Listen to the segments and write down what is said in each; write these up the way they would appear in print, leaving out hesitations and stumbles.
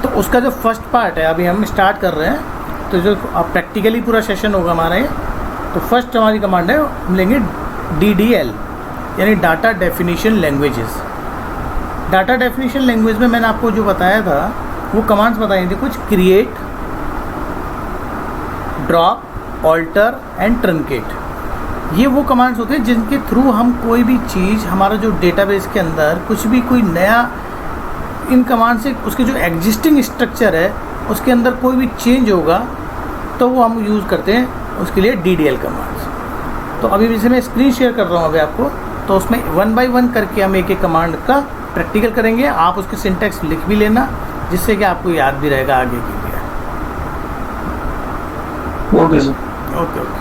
तो उसका जो फर्स्ट पार्ट है अभी हम स्टार्ट कर रहे हैं, तो जो प्रैक्टिकली पूरा सेशन होगा हमारा ये, तो फर्स्ट हमारी कमांड है हम लेंगे DDL यानी data definition languages. Data definition language में मैंने आपको जो बताया था वो कमांड्स बताई थी कुछ, create, drop, alter and truncate. ये वो कमांड्स होते हैं जिनके थ्रू हम कोई भी चीज़ हमारा जो डेटाबेस के अंदर कुछ भी कोई नया, इन कमांड से उसके जो एग्जिस्टिंग स्ट्रक्चर है उसके अंदर कोई भी चेंज होगा तो वो हम यूज़ करते हैं उसके लिए DDL कमांड्स। तो अभी जैसे मैं स्क्रीन शेयर कर रहा हूँ अभी आपको, तो उसमें 1 बाय 1 करके हम एक एक कमांड का प्रैक्टिकल करेंगे। आप उसके सिंटैक्स लिख भी लेना जिससे कि आपको याद भी रहेगा आगे के लिए। Okay sir. Okay okay.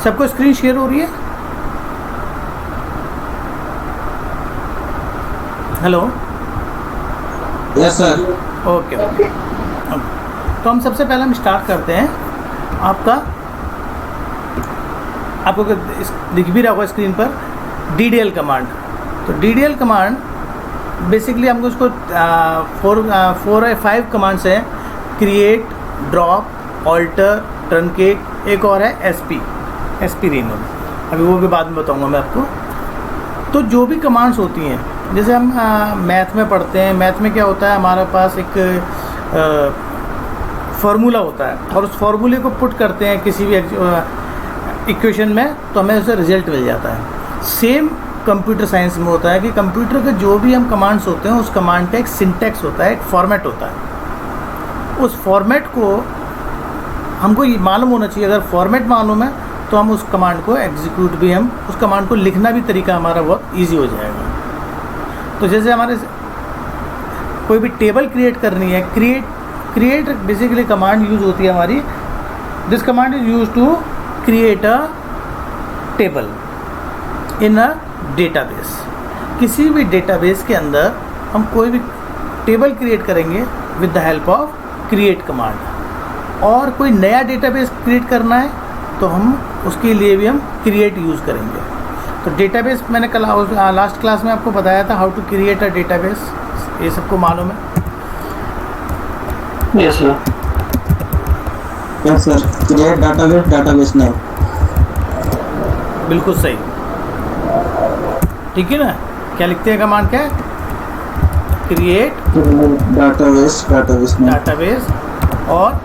सबको स्क्रीन शेयर हो रही है? Hello? Yes sir. Okay okay. तो हम सबसे पहले हम स्टार्ट करते हैं। आपको दिख भी रहा होगा स्क्रीन पर DDL कमांड। तो DDL कमांड बेसिकली हमको उसको 4 या 5 कमांड्स हैं, क्रिएट, ड्रॉप, ऑल्टर, ट्रंकेट, एक और है SP रीमूव। अभी वो भी बाद में बताऊंगा मैं आपको। तो जो भी कमांड्स होती हैं, जैसे हम मैथ में पढ़ते हैं, मैथ में क्या होता है, हमारे पास एक फार्मूला होता है और उस फार्मूले को पुट करते हैं किसी भी इक्वेशन में तो हमें उससे रिजल्ट मिल जाता है। सेम कंप्यूटर साइंस में होता है कि कंप्यूटर के जो भी हम कमांड्स होते हैं उस कमांड का एक सिंटैक्स होता है, एक फॉर्मेट होता है। उस फॉर्मेट को हमको ये मालूम होना चाहिए। अगर फॉर्मेट मालूम है तो हम उस कमांड को एग्जीक्यूट भी, हम उस कमांड को लिखना भी तरीका हमारा बहुत ईजी हो जाएगा। तो जैसे हमारे कोई भी टेबल क्रिएट करनी है, क्रिएट बेसिकली कमांड यूज़ होती है हमारी। This command is use to create a table in a database. किसी भी डेटाबेस के अंदर हम कोई भी टेबल क्रिएट करेंगे with the help of create command. और कोई नया डेटाबेस क्रिएट करना है तो हम उसके लिए भी हम क्रिएट यूज़ करेंगे। तो डेटाबेस मैंने कल लास्ट क्लास में आपको बताया था how to create a database, ये सबको मालूम है? Yes sir. Yes sir. Create database name. बिल्कुल सही, ठीक है ना? क्या लिखते हैं कमांड क्या है? क्रिएट डेटाबेस और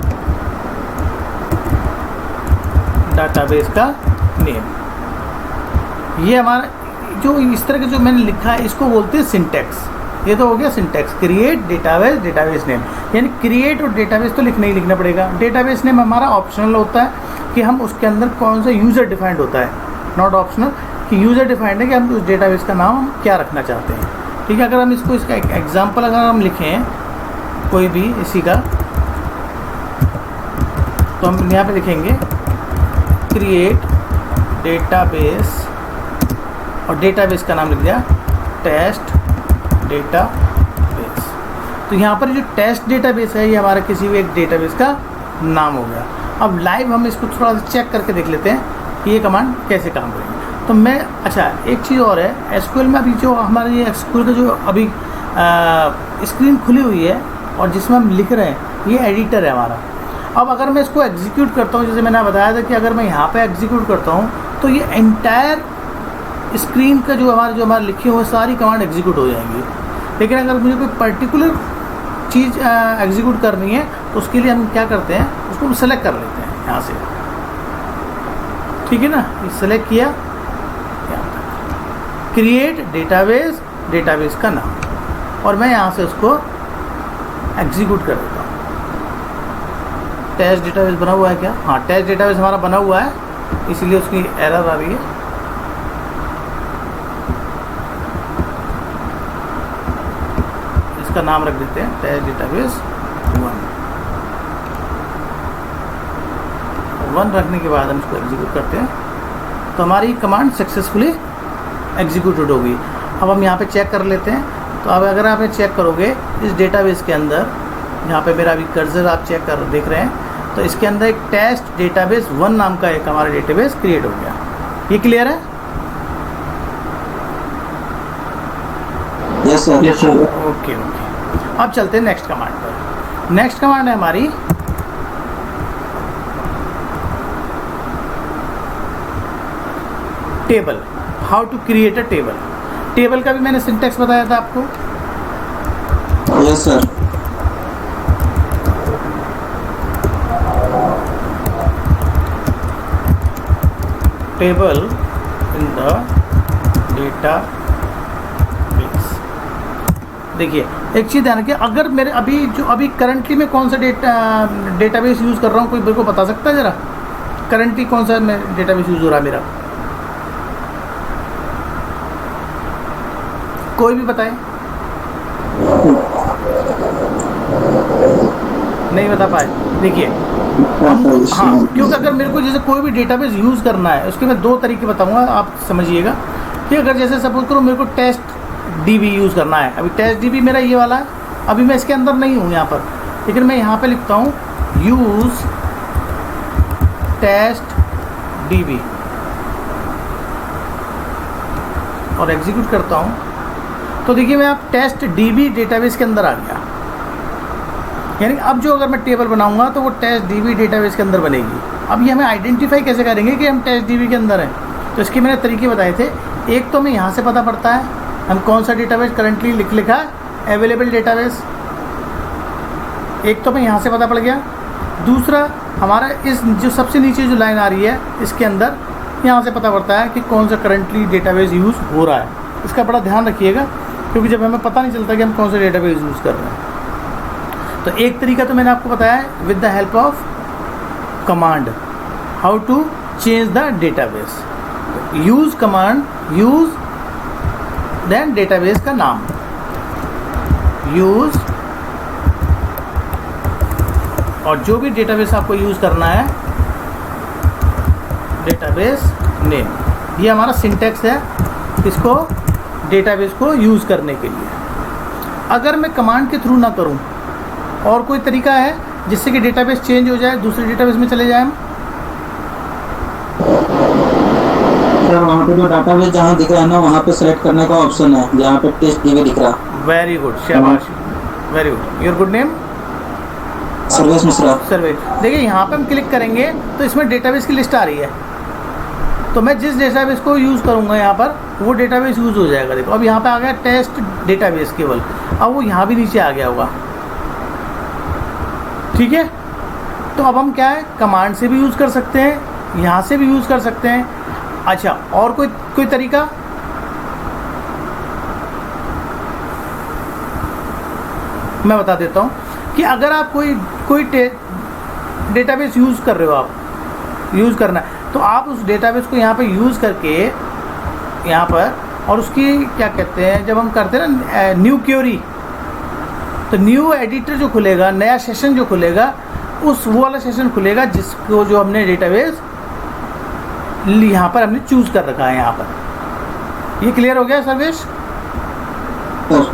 डाटाबेस का नेम। ये हमारा जो इस तरह के जो मैंने लिखा है इसको बोलते हैं सिंटैक्स। ये तो हो गया सिंटैक्स, क्रिएट, डेटाबेस नेम। यानी क्रिएट और डेटाबेस तो लिखना ही लिखना पड़ेगा। डेटाबेस नेम हमारा ऑप्शनल होता है कि हम उसके अंदर कौन सा यूज़र डिफाइंड होता है, नॉट ऑप्शनल, कि यूज़र डिफाइंड है कि हम उस डेटाबेस का नाम हम क्या रखना चाहते हैं। ठीक है, अगर हम इसको इसका एग्जाम्पल अगर हम लिखें कोई भी इसी का, तो हम यहाँ पे लिखेंगे क्रिएट डेटाबेस और डेटाबेस का नाम लिख दिया टेस्ट डेटाबेस। तो यहाँ पर जो टेस्ट डेटाबेस है ये हमारा किसी भी एक डेटाबेस का नाम हो गया। अब लाइव हम इसको थोड़ा सा चेक करके देख लेते हैं कि ये कमांड कैसे काम करेंगे। तो मैं एक चीज़ और है, एसक्यूएल में अभी जो हमारे ये एसक्यूएल का जो अभी स्क्रीन खुली हुई है और जिसमें हम लिख रहे हैं ये एडिटर है हमारा। अब अगर मैं इसको एग्जीक्यूट करता हूँ, जैसे मैंने बताया था कि अगर मैं यहाँ पे एग्जीक्यूट करता हूँ तो ये एंटायर स्क्रीन का जो हमारे लिखे हुए सारी कमांड एग्जीक्यूट हो जाएंगी। लेकिन अगर मुझे कोई पर्टिकुलर चीज़ एग्जीक्यूट करनी है तो उसके लिए हम क्या करते हैं, उसको सेलेक्ट कर लेते हैं यहाँ से। ठीक है ना, ये सेलेक्ट किया, क्रिएट डेटाबेस का नाम, और मैं यहाँ से उसको एग्जीक्यूट कर देता हूँ। टेस्ट डेटाबेस बना हुआ है क्या? हाँ, टेस्ट डेटाबेस हमारा बना हुआ है, इसलिए उसकी एरर आ रही है। इसका नाम रख देते हैं टेस्ट डेटाबेस 1 रखने के बाद हम इसको एग्जीक्यूट करते हैं। तो हमारी कमांड सक्सेसफुली एग्जीक्यूटेड होगी। अब हम यहाँ पे चेक कर लेते हैं। तो अब अगर आप चेक करोगे इस डेटाबेस के अंदर, यहाँ पे मेरा अभी कर्सर आप चेक कर देख रहे हैं, तो इसके अंदर एक टेस्ट डेटाबेस 1 नाम का एक हमारा डेटाबेस क्रिएट हो गया। ये क्लियर है? Yes sir, yes sir. Okay. अब चलते हैं नेक्स्ट कमांड पर। नेक्स्ट कमांड है हमारी table. How to create a table. Table का भी मैंने सिंटेक्स बताया था आपको। Yes sir. Table in the database. देखिए एक चीज़ ध्यान रखिए, अगर मेरे अभी करंटली मैं कौन सा डेटाबेस यूज़ कर रहा हूँ, कोई मेरे को बता सकता है ज़रा? करंटली कौन सा डेटाबेस यूज़ हो रहा है मेरा? कोई भी बताए? नहीं बता पाए? देखिए हाँ, क्योंकि अगर मेरे को जैसे कोई भी डेटाबेस यूज़ करना है, उसके मैं 2 तरीके बताऊंगा, आप समझिएगा। कि अगर जैसे सपोज करो मेरे को टेस्ट डीबी यूज़ करना है, अभी टेस्ट डीबी मेरा ये वाला है, अभी मैं इसके अंदर नहीं हूँ यहाँ पर, लेकिन मैं यहाँ पे लिखता हूँ यूज़ टेस्ट डीबी और एग्जीक्यूट करता हूँ, तो देखिए मैं अब टेस्ट डीबी डेटाबेस के अंदर आ गया। यानी अब जो अगर मैं टेबल बनाऊंगा तो वो टेस्ट डीबी डेटाबेस के अंदर बनेगी। अब ये हमें आइडेंटिफाई कैसे करेंगे कि हम टेस्ट डीबी के अंदर हैं? तो इसके मैंने तरीके बताए थे। एक तो हमें यहाँ से पता पड़ता है हम कौन सा डेटाबेस करंटली लिखा है, अवेलेबल डेटाबेस, एक तो हमें यहाँ से पता पड़ गया। दूसरा हमारा इस जो सबसे नीचे जो लाइन आ रही है इसके अंदर, यहाँ से पता पड़ता है कि कौन सा करंटली डेटाबेस यूज़ हो रहा है। इसका बड़ा ध्यान रखिएगा, क्योंकि जब हमें पता नहीं चलता कि हम कौन सा डेटाबेस यूज़ कर रहे हैं। तो एक तरीका तो मैंने आपको बताया है with the help of command, how to change the database. Use command, use then database का नाम, यूज़, और जो भी डेटाबेस आपको यूज़ करना है डेटाबेस नेम। ये हमारा सिंटेक्स है इसको डेटाबेस को यूज़ करने के लिए। अगर मैं कमांड के थ्रू ना करूं, और कोई तरीका है जिससे कि डेटाबेस चेंज हो जाए, दूसरे डेटाबेस में चले जाए हम? सर वहाँ पे जो डाटाबेस जहाँ दिख रहा है ना, वहाँ पे सेलेक्ट करने का ऑप्शन है जहाँ पे टेस्ट डीबी दिख रहा है। वेरी गुड, शाबाश, very good. Your good name? Sarvesh Mishra. Sarvesh. देखिए यहाँ पे हम क्लिक करेंगे तो इसमें डेटाबेस की लिस्ट आ रही है, तो मैं जिस डेटाबेस को यूज़ करूँगा यहाँ पर वो डेटाबेस यूज़ हो जाएगा। देखो अब यहाँ पे आ गया टेस्ट डेटाबेस केवल, अब वो यहाँ भी नीचे आ गया होगा। ठीक है, तो अब हम क्या है, कमांड से भी यूज़ कर सकते हैं, यहाँ से भी यूज़ कर सकते हैं। अच्छा, और कोई तरीका? मैं बता देता हूँ कि अगर आप कोई डेटाबेस यूज़ कर रहे हो, आप यूज़ करना है, तो आप उस डेटाबेस को यहाँ पे यूज़ करके यहाँ पर, और उसकी क्या कहते हैं, जब हम करते हैं ना न्यू क्वेरी, तो न्यू एडिटर जो खुलेगा, नया सेशन जो खुलेगा, वो वाला सेशन खुलेगा जिसको जो हमने डेटाबेस यहाँ पर हमने चूज़ कर रखा है यहाँ पर। ये क्लियर हो गया सर्वेश?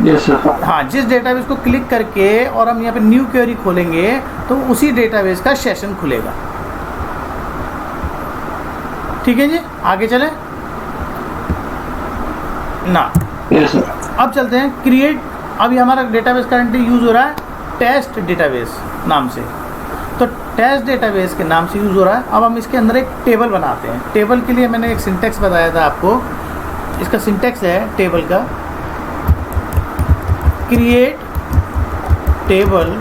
Yes sir. हाँ, जिस डेटाबेस को क्लिक करके और हम यहाँ पे न्यू क्वेरी खोलेंगे तो उसी डेटाबेस का सेशन खुलेगा। ठीक है जी, आगे चलें ना। Yes sir. अब चलते हैं क्रिएट। अभी हमारा डेटाबेस करंटली यूज़ हो रहा है टेस्ट डेटाबेस नाम से, तो टेस्ट डेटाबेस के नाम से यूज़ हो रहा है। अब हम इसके अंदर एक टेबल बनाते हैं। टेबल के लिए मैंने एक सिंटेक्स बताया था आपको, इसका सिंटेक्स है टेबल का, क्रिएट टेबल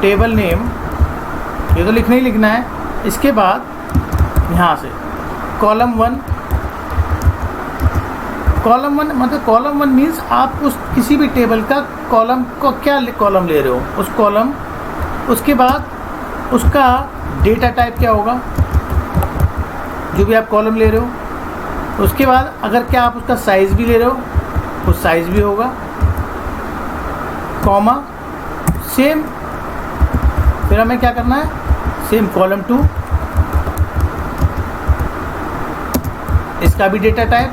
टेबल नेम, ये तो लिखना ही लिखना है। इसके बाद यहाँ से कॉलम 1, कॉलम 1 मतलब कॉलम 1 मीन्स आप उस किसी भी टेबल का कॉलम को क्या कॉलम ले रहे हो, उस कॉलम, उसके बाद उसका डेटा टाइप क्या होगा, जो भी आप कॉलम ले रहे हो। उसके बाद अगर क्या आप उसका साइज़ भी ले रहे हो तो साइज़ भी होगा, कॉमा, सेम। फिर हमें क्या करना है, सेम कॉलम 2, इसका भी डेटा टाइप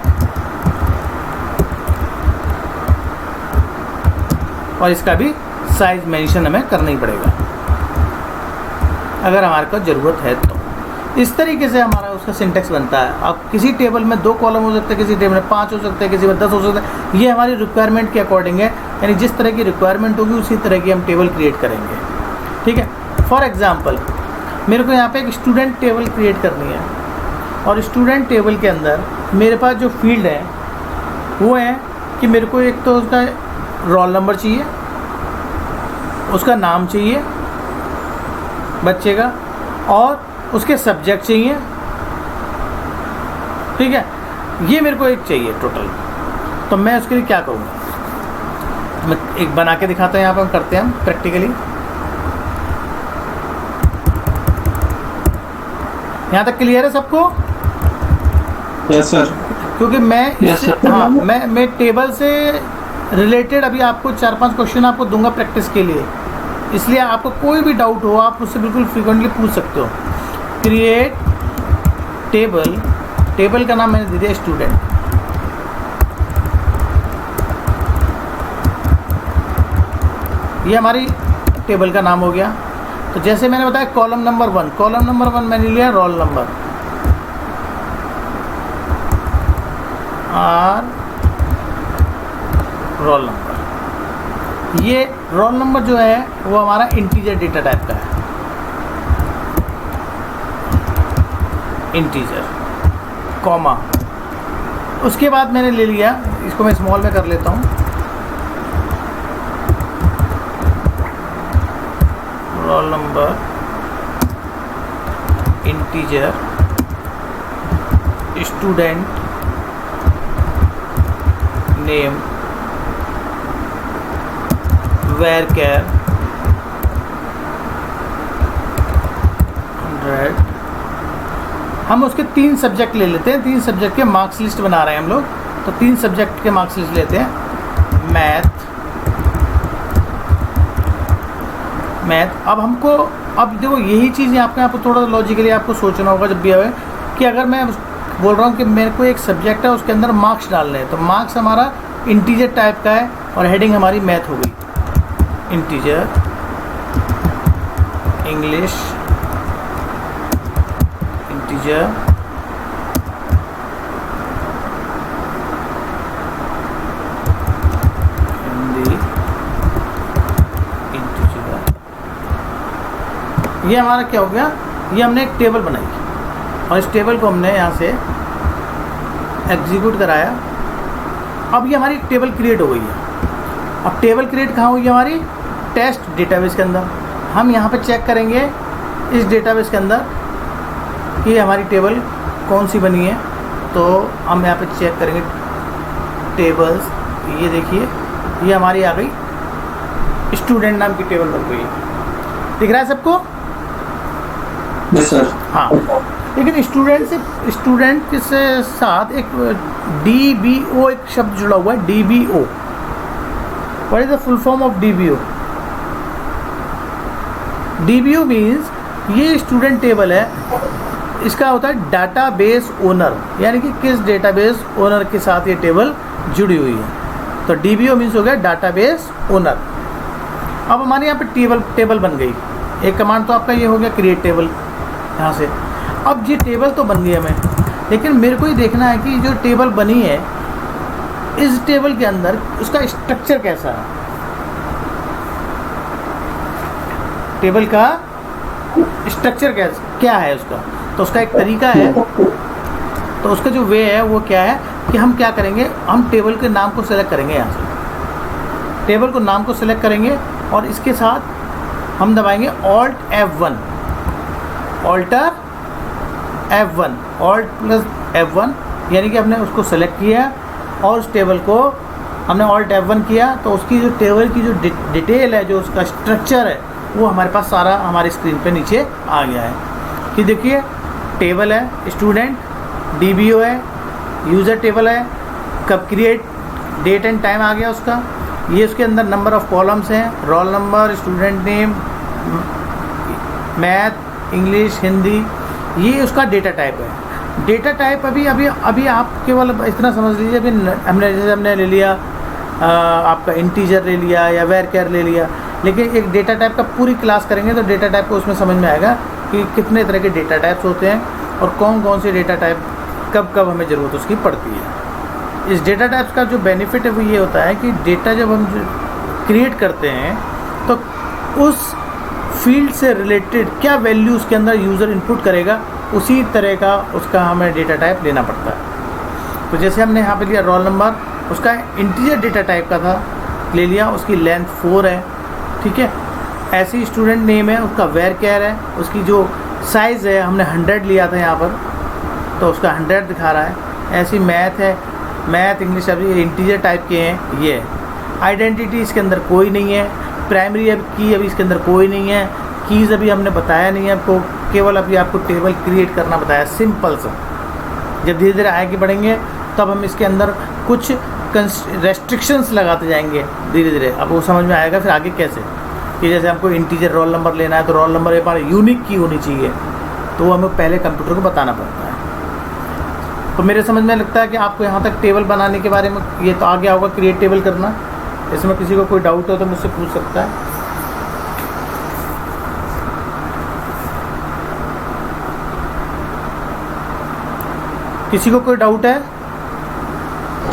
और इसका भी साइज मेंशन हमें करना ही पड़ेगा अगर हमारे को ज़रूरत है तो। इस तरीके से हमारा उसका सिंटेक्स बनता है। अब किसी टेबल में 2 कॉलम हो सकते हैं, किसी टेबल में 5 हो सकते हैं, किसी में 10 हो सकते हैं। ये हमारी रिक्वायरमेंट के अकॉर्डिंग है, यानी जिस तरह की रिक्वायरमेंट होगी उसी तरह की हम टेबल क्रिएट करेंगे। ठीक है, फॉर एग्जांपल मेरे को यहाँ पे एक स्टूडेंट टेबल क्रिएट करनी है और स्टूडेंट टेबल के अंदर मेरे पास जो फील्ड है वो है कि मेरे को एक तो उसका रोल नंबर चाहिए, उसका नाम चाहिए बच्चे का और उसके सब्जेक्ट चाहिए। ठीक है, ये मेरे को एक चाहिए टोटल। तो मैं उसके लिए क्या करूँगा, मैं एक बना के दिखाता हूँ। यहाँ पर हम करते हैं हम प्रैक्टिकली। यहाँ तक क्लियर है सबको? Yes sir. क्योंकि मैं Yes, sir. हाँ मैं टेबल से रिलेटेड अभी आपको 4-5 क्वेश्चन आपको दूंगा प्रैक्टिस के लिए, इसलिए आपको कोई भी डाउट हो आप मुझसे बिल्कुल फ्रीक्वेंटली पूछ सकते हो। क्रिएट टेबल, टेबल का नाम मैंने दे दिया स्टूडेंट। ये हमारी टेबल का नाम हो गया। तो जैसे मैंने बताया कॉलम नंबर 1, कॉलम नंबर 1 मैंने लिया रोल नंबर और रोल नंबर। ये रोल नंबर जो है वो हमारा इंटीजर डेटा टाइप का है, इंटीजर कॉमा। उसके बाद मैंने ले लिया, इसको मैं स्मॉल में कर लेता हूँ, roll number integer student name varchar 100। हम उसके 3 सब्जेक्ट ले लेते हैं, 3 सब्जेक्ट के मार्क्स लिस्ट बना रहे हैं हम लोग। तो 3 सब्जेक्ट के मार्क्स लिस्ट लेते हैं। मैथ। अब हमको, अब देखो यही चीज़ यहाँ पर थोड़ा लॉजिकली आपको सोचना होगा जब भी आए कि अगर मैं बोल रहा हूँ कि मेरे को एक सब्जेक्ट है उसके अंदर मार्क्स डालने हैं, तो मार्क्स हमारा इंटीजर टाइप का है और हेडिंग हमारी मैथ हो गई, integer English, integer Hindi, integer. ये हमारा क्या हो गया, ये हमने एक टेबल बनाई और इस टेबल को हमने यहाँ से एग्जीक्यूट कराया। अब ये हमारी टेबल क्रिएट हो गई है। अब टेबल क्रिएट कहाँ हुई है हमारी, टेस्ट डेटाबेस के अंदर। हम यहाँ पे चेक करेंगे इस डेटाबेस के अंदर कि हमारी टेबल कौन सी बनी है। तो हम यहाँ पे चेक करेंगे टेबल्स, ये देखिए ये हमारी आ गई स्टूडेंट नाम की टेबल बन गई। दिख रहा है सबको? Yes sir. हाँ, लेकिन स्टूडेंट के साथ एक DBO एक शब्द जुड़ा हुआ है, DBO। What is the full form of DBO? DBO means ये स्टूडेंट टेबल है, इसका होता है डाटाबेस ओनर, यानी कि किस डेटाबेस ओनर के साथ ये टेबल जुड़ी हुई है। तो DBO मीन्स हो गया डाटाबेस ओनर। अब हमारे यहाँ पे टेबल बन गई। एक कमांड तो आपका ये हो गया क्रिएट टेबल यहाँ से। अब ये टेबल तो बन गई हमें, लेकिन मेरे को ये देखना है कि जो टेबल बनी है इस टेबल के अंदर उसका स्ट्रक्चर कैसा है, टेबल का स्ट्रक्चर क्या है उसका। तो उसका एक तरीका है, तो उसका जो वे है वो क्या है कि हम क्या करेंगे, हम टेबल के नाम को सेलेक्ट करेंगे। यहाँ से टेबल को नाम को सेलेक्ट करेंगे और इसके साथ हम दबाएंगे Alt F1, alter F1, Alt plus F1, यानी कि हमने उसको सेलेक्ट किया और उस टेबल को हमने Alt F1 किया। तो उसकी जो टेबल की जो डिटेल है, जो उसका स्ट्रक्चर है, वो हमारे पास सारा हमारी स्क्रीन पे नीचे आ गया है। कि देखिए टेबल है, स्टूडेंट, DBO है, यूज़र टेबल है, कब क्रिएट, डेट एंड टाइम आ गया उसका। ये उसके अंदर नंबर ऑफ़ कॉलम्स हैं, roll number, student name, math, English, Hindi, ये उसका डेटा टाइप है। डेटा टाइप अभी आप केवल इतना समझ लीजिए, अभी हमने ले लिया आपका इंटीजर ले लिया या वेरकेर ले लिया, लेकिन एक डेटा टाइप का पूरी क्लास करेंगे तो डेटा टाइप को उसमें समझ में आएगा कि कितने तरह के डेटा टाइप्स होते हैं और कौन कौन से डेटा टाइप कब कब हमें ज़रूरत उसकी पड़ती है। इस डेटा टाइप्स का जो बेनिफिट है वो ये होता है कि डेटा जब हम क्रिएट करते हैं तो उस फील्ड से रिलेटेड क्या वैल्यू उसके अंदर यूज़र इनपुट करेगा, उसी तरह का उसका हमें डेटा टाइप लेना पड़ता है। तो जैसे हमने यहाँ पे लिया रोल नंबर, उसका इंटीजर डेटा टाइप का था, ले लिया, उसकी लेंथ 4 है, ठीक है। ऐसे ही स्टूडेंट नेम है, उसका वेरकेर है, उसकी जो साइज़ है हमने 100 लिया था यहाँ पर, तो उसका 100 दिखा रहा है। ऐसी मैथ है, मैथ इंग्लिश अभी इंटीजर टाइप के हैं, ये आइडेंटिटी इसके अंदर कोई नहीं है, प्राइमरी की अभी इसके अंदर कोई नहीं है, कीज़ अभी हमने बताया नहीं है आपको, केवल अभी आपको टेबल क्रिएट करना बताया, सिंपल सा। जब धीरे धीरे आगे बढ़ेंगे तब हम इसके अंदर कुछ रेस्ट्रिक्शंस लगाते जाएंगे धीरे धीरे, अब वो समझ में आएगा फिर आगे कैसे। कि जैसे हमको इंटीजर रोल नंबर लेना है तो रोल नंबर एक बार यूनिक की होनी चाहिए, तो वो हमें पहले कंप्यूटर को बताना पड़ता है। तो मेरे समझ में लगता है कि आपको यहाँ तक टेबल बनाने के बारे में ये तो आ गया होगा, क्रिएट टेबल करना। इसमें किसी को कोई डाउट हो तो मुझसे पूछ सकता है। किसी को कोई डाउट है?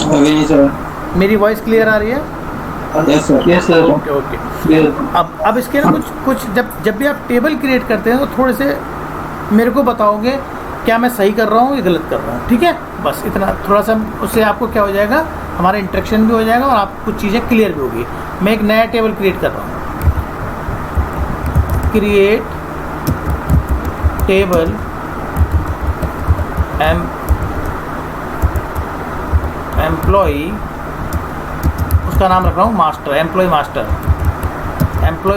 अभी नहीं सर। मेरी वॉइस क्लियर आ रही है? Yes sir, yes sir. Okay okay. अब इसके ना कुछ जब भी आप टेबल क्रिएट करते हैं तो थोड़े से मेरे को बताओगे क्या मैं सही कर रहा हूँ या गलत कर रहा हूँ, ठीक है? बस इतना, थोड़ा सा उससे आपको क्या हो जाएगा, हमारा इंटरेक्शन भी हो जाएगा और आपको कुछ चीज़ें क्लियर भी होगी। मैं एक नया टेबल क्रिएट कर रहा हूँ, क्रिएट टेबल एम्प्लॉई, उसका नाम रख रहा हूँ मास्टर, एम्प्लॉय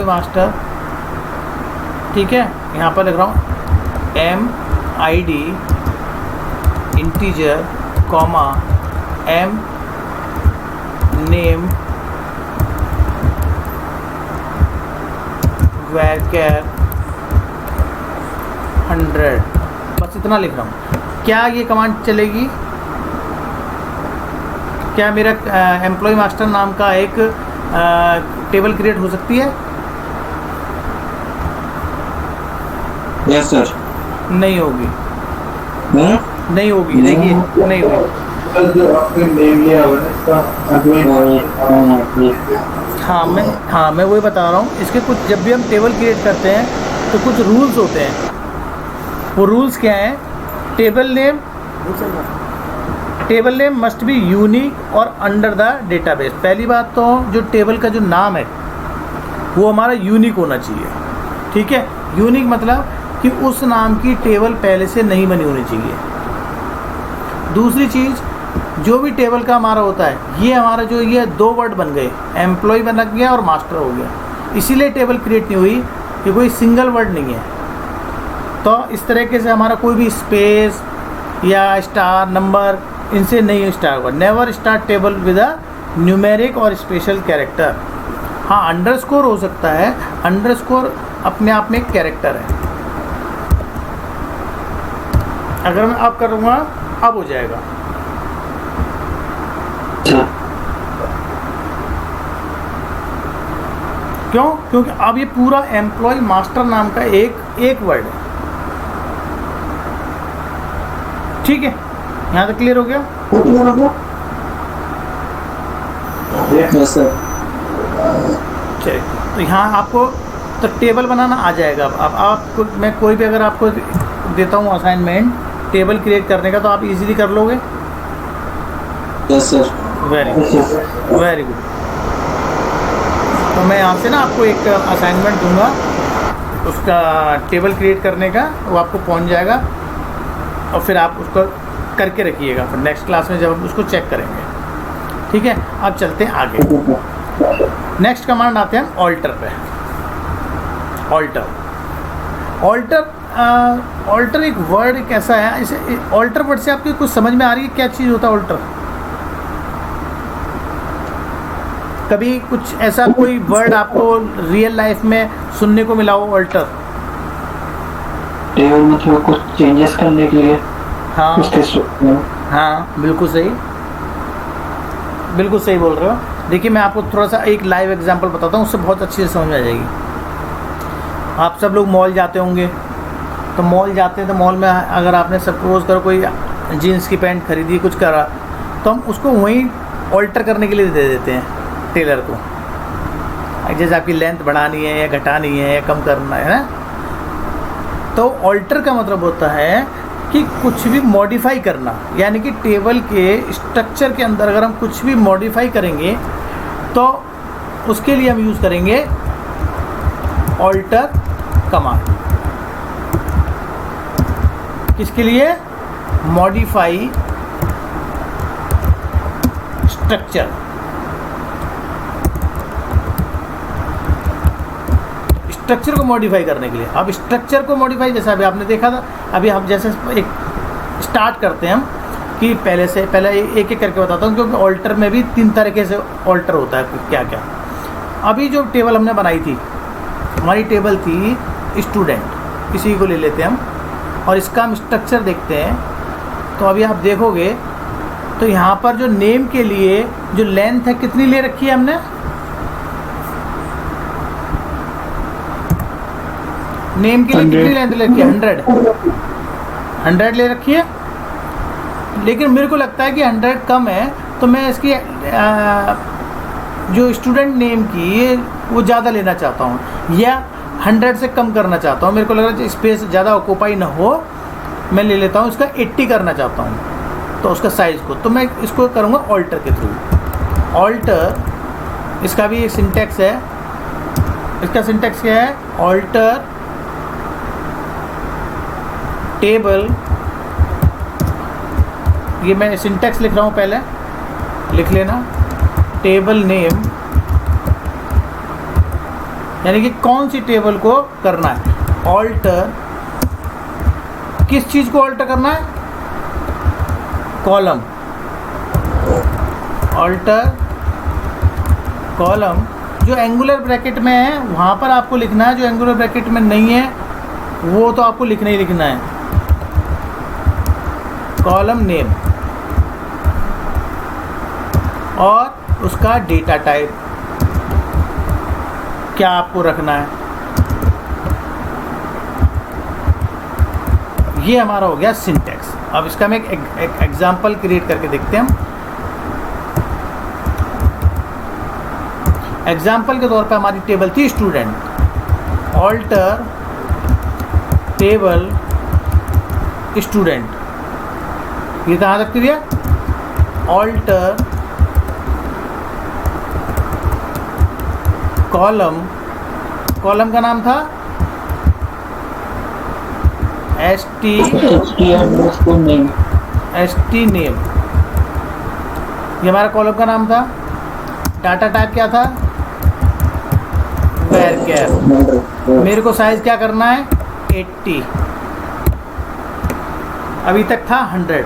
मास्टर, ठीक है। यहाँ पर लिख रहा हूँ MID integer comma M name varchar 100, बस इतना लिख रहा हूँ। क्या ये कमांड चलेगी? क्या मेरा एम्प्लॉय मास्टर नाम का एक टेबल क्रिएट हो सकती है? Yes sir. नहीं होगी, नहीं होगी, देखिए नहीं होगी। हाँ मैं वही बता रहा हूँ। इसके कुछ, जब भी हम टेबल क्रिएट करते हैं तो कुछ रूल्स होते हैं। वो रूल्स क्या हैं? Table name must be unique और अंडर द डेटाबेस। पहली बात तो जो टेबल का जो नाम है वो हमारा यूनिक होना चाहिए, ठीक है। यूनिक मतलब कि उस नाम की टेबल पहले से नहीं बनी होनी चाहिए। दूसरी चीज़, जो भी टेबल का हमारा होता है, ये हमारा जो ये 2 वर्ड बन गए, एम्प्लॉय बन गया और मास्टर हो गया, इसीलिए टेबल क्रिएट नहीं हुई कि कोई सिंगल वर्ड नहीं है। तो इस तरीके से हमारा कोई भी स्पेस या स्टार नंबर इनसे नहीं स्टार्ट होगा। Never start table with a numeric और स्पेशल कैरेक्टर। हाँ, अंडरस्कोर हो सकता है, अंडरस्कोर अपने आप में एक कैरेक्टर है। अगर मैं अब करूँगा अब हो जाएगा। क्यों? क्योंकि अब ये पूरा एम्प्लॉय मास्टर नाम का एक वर्ड है, ठीक है। यहाँ तक क्लियर हो गया? Yes sir. चलिए, तो यहाँ आपको तो टेबल बनाना आ जाएगा। अब आपको मैं कोई भी अगर आपको देता हूँ असाइनमेंट टेबल क्रिएट करने का, तो आप इजीली कर लोगे? Yes sir. Very good. तो मैं यहाँ से ना आपको एक असाइनमेंट दूंगा उसका टेबल क्रिएट करने का, वो आपको पहुँच जाएगा और फिर आप उसको करके रखिएगा, फिर नेक्स्ट क्लास में जब हम उसको चेक करेंगे, ठीक है। अब चलते हैं आगे। नेक्स्ट कमांड आते हैं ऑल्टर पे। ऑल्टर एक वर्ड एक ऐसा है, इसे ऑल्टर वर्ड से आपको कुछ समझ में आ रही है क्या चीज़ होता है ऑल्टर? कभी कुछ ऐसा कोई वर्ड आपको रियल लाइफ में सुनने को मिला हो ऑल्टर? टेबल मतलब कुछ चेंजेस करने के लिए हाँ उसके हाँ, बिल्कुल सही, बिल्कुल सही बोल रहे हो। देखिए मैं आपको थोड़ा सा एक लाइव एग्जांपल बताता हूँ, उससे बहुत अच्छी से समझ में आ जाएगी। आप सब लोग मॉल जाते होंगे, तो मॉल जाते हैं तो मॉल में अगर आपने सपोज करो कोई जीन्स की पैंट खरीदी, कुछ करा, तो हम उसको वहीं ऑल्टर करने के लिए दे देते हैं टेलर को। जैसे आपकी लेंथ बढ़ानी है या घटानी है या कम करना है ना, तो ऑल्टर का मतलब होता है कि कुछ भी मॉडिफाई करना, यानी कि टेबल के स्ट्रक्चर के अंदर अगर हम कुछ भी मॉडिफाई करेंगे तो उसके लिए हम यूज़ करेंगे ऑल्टर कमांड। किसके लिए? Modify structure. स्ट्रक्चर को मॉडिफाई करने के लिए। अब स्ट्रक्चर को मॉडिफाई, जैसा अभी आपने देखा था, अभी हम जैसे एक स्टार्ट करते हैं हम कि पहले एक एक करके बताता हूँ, क्योंकि ऑल्टर में भी 3 तरीके से ऑल्टर होता है क्या क्या। अभी जो टेबल हमने बनाई थी, हमारी टेबल थी स्टूडेंट, इसी को ले लेते हैं हम, और इसका हम स्ट्रक्चर देखते हैं। तो अभी आप देखोगे तो यहाँ पर जो नेम के लिए जो लेंथ है कितनी ले रखी है हमने? नेम के लिए कितनी लेंथ ले रखी है? 100 ले रखी है। लेकिन मेरे को लगता है कि 100 कम है, तो मैं इसकी जो स्टूडेंट नेम की वो ज़्यादा लेना चाहता हूँ, या 100 से कम करना चाहता हूँ। मेरे को लग रहा है स्पेस ज़्यादा ऑक्यूपाई ना हो, मैं ले लेता हूँ इसका 80 करना चाहता हूँ, तो उसका साइज़ को, तो मैं इसको करूँगा ऑल्टर के थ्रू। ऑल्टर, इसका भी एक सिंटैक्स है। इसका सिंटैक्स क्या है? ऑल्टर टेबल, ये मैं सिंटैक्स लिख रहा हूँ, पहले लिख लेना। टेबल नेम, यानी कि कौन सी टेबल को करना है ऑल्टर। किस चीज़ को ऑल्टर करना है? कॉलम। Alter column. जो एंगुलर ब्रैकेट में है वहाँ पर आपको लिखना है, जो एंगुलर ब्रैकेट में नहीं है वो तो आपको लिखना ही लिखना है। कॉलम नेम और उसका डेटा टाइप क्या आपको रखना है। ये हमारा हो गया सिंटैक्स। अब इसका हम एक एग्जाम्पल क्रिएट करके देखते हैं हम। एग्जाम्पल के तौर पे हमारी टेबल थी स्टूडेंट। ऑल्टर टेबल स्टूडेंट, ये कहाँ तक क्लियर? ऑल्टर कॉलम, कॉलम का नाम था st नेम, ये हमारा कॉलम का नाम था। डाटा टाइप क्या था? varchar। मेरे को साइज क्या करना है? 80। अभी तक था 100,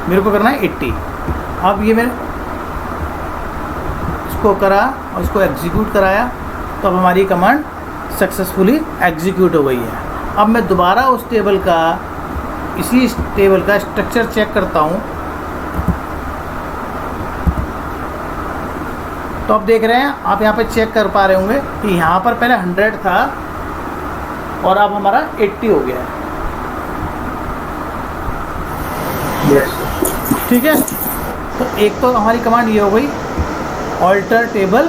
मेरे को करना है 80। अब ये मैंने इसको करा और इसको एग्जीक्यूट कराया, तो अब हमारी कमांड सक्सेसफुली एग्जीक्यूट हो गई है। अब मैं दोबारा उस टेबल का, इसी टेबल का स्ट्रक्चर चेक करता हूँ, तो आप देख रहे हैं, आप यहाँ पे चेक कर पा रहे होंगे कि यहाँ पर पहले 100 था और अब हमारा 80 हो गया है। ठीक है, तो एक तो हमारी कमांड ये हो गई ऑल्टर टेबल,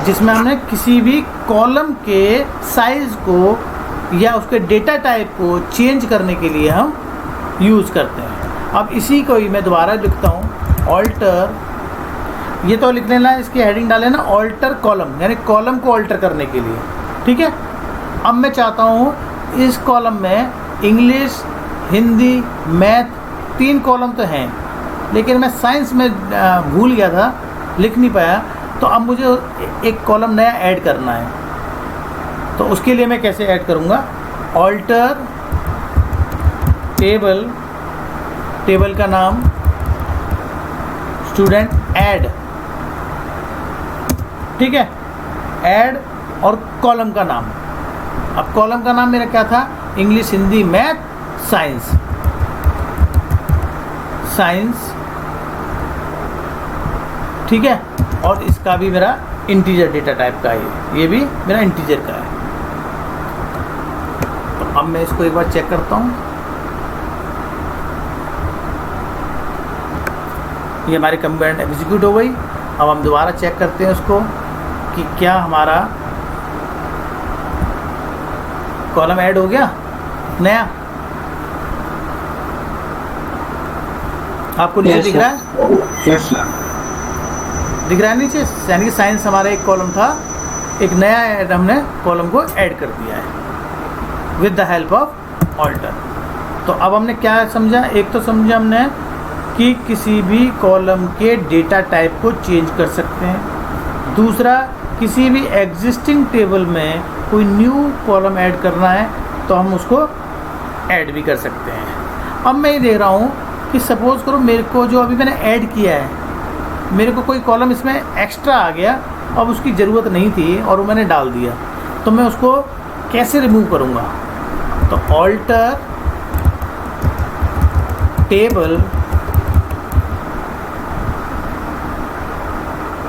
जिसमें हमने किसी भी कॉलम के साइज़ को या उसके डेटा टाइप को चेंज करने के लिए हम यूज़ करते हैं। अब इसी को ही मैं दोबारा लिखता हूँ, ऑल्टर, ये तो लिख लेना, इसकी हेडिंग डाल लेना ऑल्टर कॉलम, यानी कॉलम को ऑल्टर करने के लिए। ठीक है, अब मैं चाहता हूँ इस कॉलम में इंग्लिश, हिंदी, मैथ, 3 कॉलम तो हैं, लेकिन मैं साइंस में भूल गया था, लिख नहीं पाया, तो अब मुझे एक कॉलम नया ऐड करना है। तो उसके लिए मैं कैसे ऐड करूँगा? ऑल्टर टेबल, टेबल का नाम स्टूडेंट, ऐड। ठीक है, ऐड और कॉलम का नाम, अब कॉलम का नाम मेरा क्या था, इंग्लिश, हिंदी, मैथ, साइंस, ठीक है। और इसका भी मेरा इंटीजर डेटा टाइप का है, ये भी मेरा इंटीजर का है। तो अब मैं इसको एक बार चेक करता हूँ। ये हमारी कमांड एग्जीक्यूट हो गई। अब हम दोबारा चेक करते हैं उसको कि क्या हमारा कॉलम ऐड हो गया नया। आपको नीचे दिख रहा है? Yes sir. दिख रहा है नीचे, यानी कि साइंस हमारा एक कॉलम था, एक नया हमने कॉलम को ऐड कर दिया है with the help of alter. तो अब हमने क्या समझा, एक तो समझा हमने कि किसी भी कॉलम के डेटा टाइप को चेंज कर सकते हैं। दूसरा, किसी भी एग्जिस्टिंग टेबल में कोई न्यू कॉलम ऐड करना है तो हम उसको ऐड भी कर सकते हैं। अब मैं ये देख रहा हूँ कि सपोज़ करो मेरे को जो अभी मैंने ऐड किया है, मेरे को कोई कॉलम इसमें एक्स्ट्रा आ गया, अब उसकी ज़रूरत नहीं थी और वो मैंने डाल दिया, तो मैं उसको कैसे रिमूव करूँगा? तो ऑल्टर टेबल,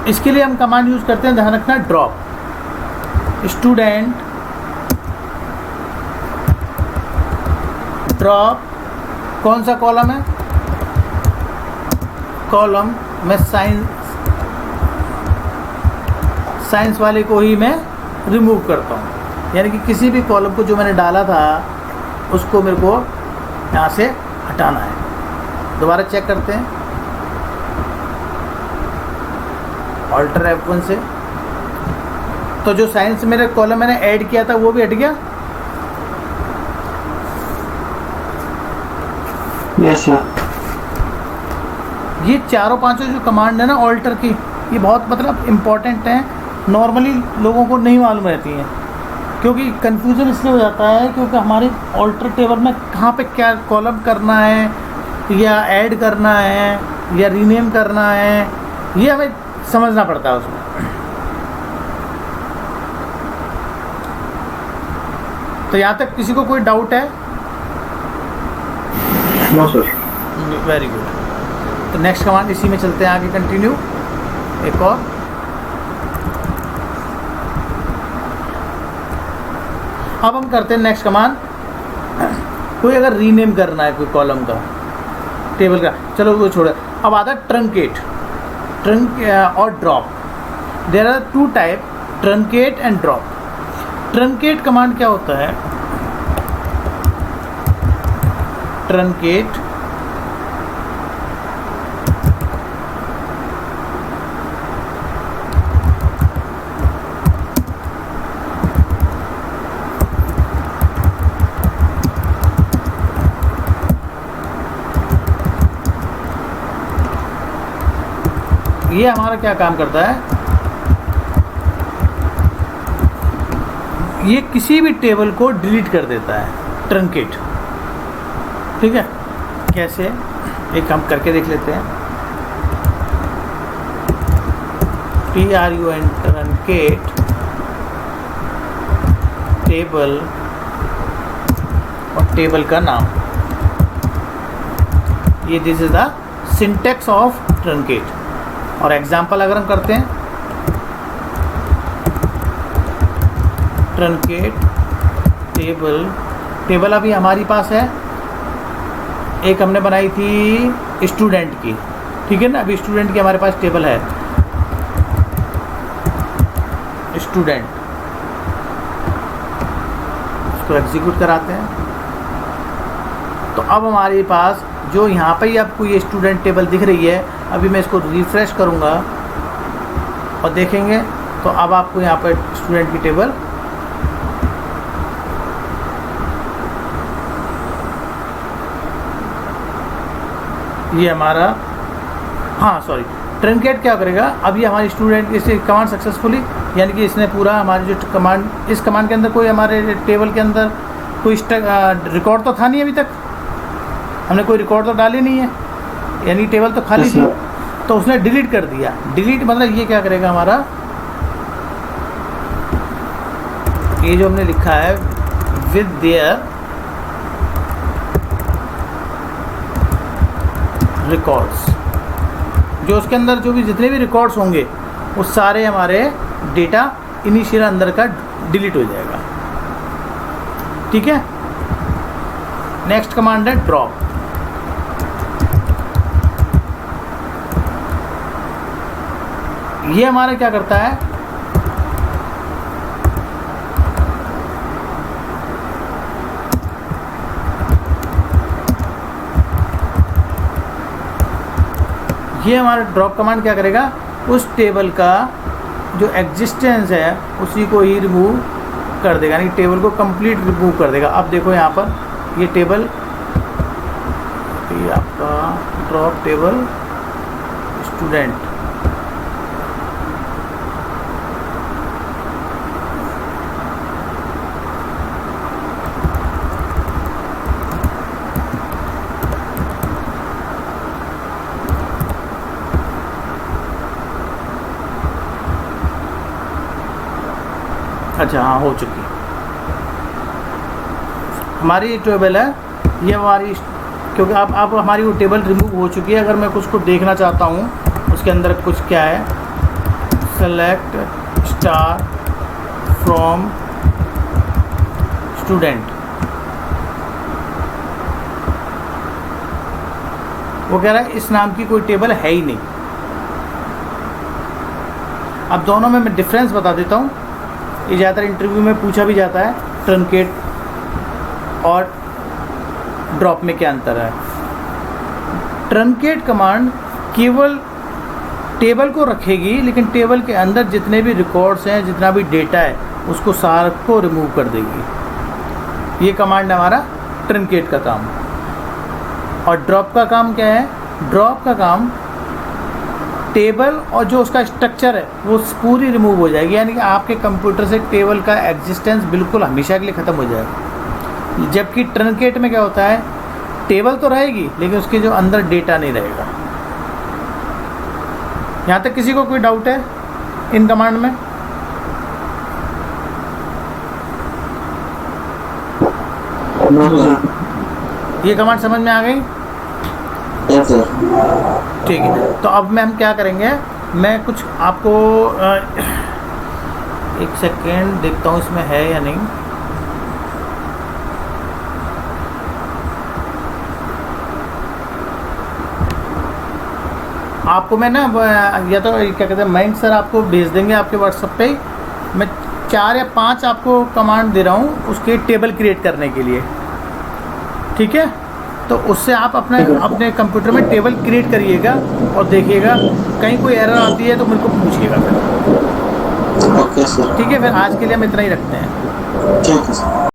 इसके लिए हम कमांड यूज़ करते हैं, ध्यान रखना, ड्रॉप स्टूडेंट, ड्रॉप कौन सा कॉलम है, कॉलम मैं साइंस वाले को ही मैं रिमूव करता हूँ, यानी कि किसी भी कॉलम को जो मैंने डाला था उसको मेरे को यहाँ से हटाना है। दोबारा चेक करते हैं, ऑल्टर F1 से, तो जो साइंस मेरे कॉलम मैंने ऐड किया था वो भी हट गया। Yes sir. ये चारों पांचों जो कमांड है ना ऑल्टर की, ये बहुत मतलब इम्पॉर्टेंट हैं, नॉर्मली लोगों को नहीं मालूम रहती हैं, क्योंकि कन्फ्यूज़न इसलिए हो जाता है क्योंकि हमारे ऑल्टर टेबल में कहाँ पे क्या कॉलम करना है या ऐड करना है या रीनेम करना है, ये हमें समझना पड़ता है उसमें। तो यहाँ तक किसी को कोई डाउट है? No sir. Very good. तो नेक्स्ट कमांड इसी में चलते हैं आगे, कंटिन्यू। एक और, अब हम करते हैं नेक्स्ट कमांड। कोई अगर रीनेम करना है कोई कॉलम का, टेबल का, चलो वो छोड़ो। अब आता है ट्रंकेट, और drop. There are two type, truncate and drop. Truncate command क्या होता है? ट्रंकेट ये हमारा क्या काम करता है, ये किसी भी टेबल को डिलीट कर देता है, ट्रंकेट। ठीक है, कैसे, एक हम करके देख लेते हैं। TRUN, ट्रंकेट टेबल और टेबल का नाम, ये this is the syntax of truncate. और एग्जाम्पल अगर हम करते हैं, ट्रंकेट टेबल, टेबल अभी हमारी पास है, एक हमने बनाई थी स्टूडेंट की, ठीक है ना। अभी स्टूडेंट की हमारे पास टेबल है, स्टूडेंट, इसको एग्जीक्यूट कराते हैं। तो अब हमारे पास जो यहाँ पे ही आपको ये स्टूडेंट टेबल दिख रही है, अभी मैं इसको रिफ़्रेश करूँगा और देखेंगे तो अब आपको यहाँ पर स्टूडेंट की टेबल ये हमारा, हाँ सॉरी, ट्रंकेट क्या करेगा, अब ये हमारी स्टूडेंट इसे कमांड सक्सेसफुली, यानी कि इसने पूरा हमारी जो कमांड, इस कमांड के अंदर कोई हमारे टेबल के अंदर कोई रिकॉर्ड तो था नहीं, अभी तक हमने कोई रिकॉर्ड तो डाली नहीं है, यानी टेबल तो खाली थी, तो उसने डिलीट कर दिया। डिलीट मतलब ये क्या करेगा, हमारा ये जो हमने लिखा है विद देयर रिकॉर्ड्स, जो उसके अंदर जो भी जितने भी रिकॉर्ड्स होंगे वो सारे हमारे डेटा इनिशियल अंदर का डिलीट हो जाएगा। ठीक है। नेक्स्ट कमांड है ड्रॉप। ये हमारा क्या करता है, ये हमारा ड्रॉप कमांड क्या करेगा, उस टेबल का जो एग्जिस्टेंस है उसी को ही रिमूव कर देगा, यानी टेबल को कंप्लीट रिमूव कर देगा। अब देखो यहाँ पर ये टेबल, ये आपका ड्रॉप टेबल स्टूडेंट, अच्छा हाँ हो चुकी हमारी टेबल है ये हमारी, क्योंकि अब हमारी वो टेबल रिमूव हो चुकी है। अगर मैं कुछ को देखना चाहता हूँ उसके अंदर कुछ क्या है, सेलेक्ट स्टार फ्रॉम स्टूडेंट, वो कह रहा है इस नाम की कोई टेबल है ही नहीं। अब दोनों में मैं डिफरेंस बता देता हूँ। ये ज़्यादातर इंटरव्यू में पूछा भी जाता है, ट्रंकेट और ड्रॉप में क्या अंतर है। ट्रंकेट कमांड केवल टेबल को रखेगी, लेकिन टेबल के अंदर जितने भी रिकॉर्ड्स हैं, जितना भी डेटा है, उसको सारा को रिमूव कर देगी। ये कमांड है हमारा ट्रंकेट का काम। और ड्रॉप का काम क्या है, ड्रॉप का काम टेबल और जो उसका स्ट्रक्चर है वो पूरी रिमूव हो जाएगी, यानी कि आपके कंप्यूटर से टेबल का एग्जिस्टेंस बिल्कुल हमेशा के लिए ख़त्म हो जाएगा। जबकि ट्रंकेट में क्या होता है, टेबल तो रहेगी लेकिन उसके जो अंदर डेटा नहीं रहेगा। यहाँ तक किसी को कोई डाउट है इन कमांड में? ये कमांड समझ में आ गई? ठीक है। तो अब मैं हम क्या करेंगे, मैं कुछ आपको एक सेकेंड देखता हूँ इसमें है या नहीं। आपको मैं ना या तो क्या कहते हैं मयंक सर आपको भेज देंगे आपके व्हाट्सएप पे। मैं 4 या 5 आपको कमांड दे रहा हूँ उसके टेबल क्रिएट करने के लिए, ठीक है? तो उससे आप अपने कंप्यूटर में टेबल क्रिएट करिएगा और देखिएगा कहीं कोई एरर आती है तो मेरे को पूछिएगा फिर। Okay sir. ठीक है, फिर आज के लिए हम इतना ही रखते हैं। ठीक है सर।